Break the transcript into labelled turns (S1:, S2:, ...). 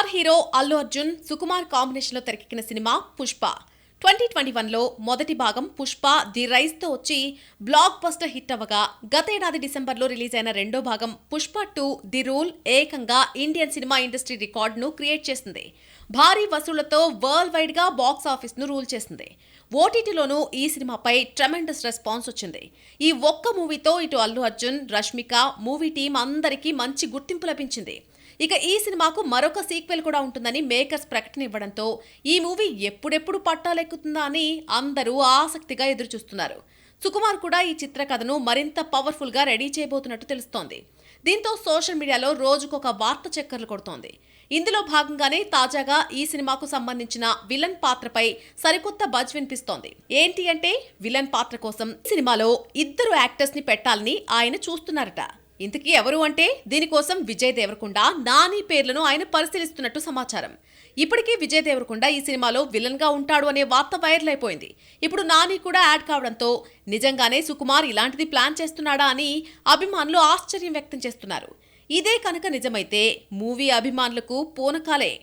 S1: Star hero Allu Arjun Sukumar combination లో తెరకెక్కిన cinema Pushpa 2021లో మొదటి భాగం పుష్ప ది రైజ్ తో వచ్చి బ్లాక్ బస్టర్ హిట్ అవ్వగా గతేడాది డిసెంబర్లో రిలీజ్ అయిన రెండో భాగం పుష్ప 2 ది రూల్ ఏకంగా ఇండియన్ సినిమా ఇండస్ట్రీ రికార్డును క్రియేట్ చేసింది. భారీ వసూళ్లతో వరల్డ్ వైడ్ గా బాక్స్ ఆఫీస్ ను రూల్ చేసింది. ఓటీటీలోనూ ఈ సినిమాపై ట్రెమెండస్ రెస్పాన్స్ వచ్చింది. ఈ ఒక్క మూవీతో ఇటు అల్లు అర్జున్, రష్మిక, మూవీ టీం అందరికీ మంచి గుర్తింపు లభించింది. ఇక ఈ సినిమాకు మరొక సీక్వెల్ కూడా ఉంటుందని మేకర్స్ ప్రకటన ఇవ్వడంతో ఈ మూవీ ఎప్పుడెప్పుడు పట్టాలెక్కుతుందా అని అందరూ ఆసక్తిగా ఎదురుచూస్తున్నారు. సుకుమార్ కూడా ఈ చిత్ర కథను మరింత పవర్ఫుల్ గా రెడీ చేయబోతున్నట్టు తెలుస్తోంది. దీంతో సోషల్ మీడియాలో రోజుకొక వార్త చక్కర్లు కొడుతోంది. ఇందులో భాగంగానే తాజాగా ఈ సినిమాకు సంబంధించిన విలన్ పాత్రపై సరికొత్త బజ్ వినిపిస్తోంది. ఏంటి అంటే విలన్ పాత్ర కోసం సినిమాలో 2 యాక్టర్స్ ని పెట్టాలని ఆయన చూస్తున్నారట. ఇంతకీ ఎవరు అంటే దీనికోసం విజయ్ దేవరకొండ, నాని పేర్లను ఆయన పరిశీలిస్తున్నట్టు సమాచారం. ఇప్పటికీ విజయ్ దేవరకొండ ఈ సినిమాలో విలన్ గా ఉంటాడు అనే వార్త వైరల్ అయిపోయింది. ఇప్పుడు నాని కూడా యాడ్ కావడంతో నిజంగానే సుకుమార్ ఇలాంటిది ప్లాన్ చేస్తున్నాడా అని అభిమానులు ఆశ్చర్యం వ్యక్తం చేస్తున్నారు. ఇదే కనుక నిజమైతే మూవీ అభిమానులకు పూనకాలే.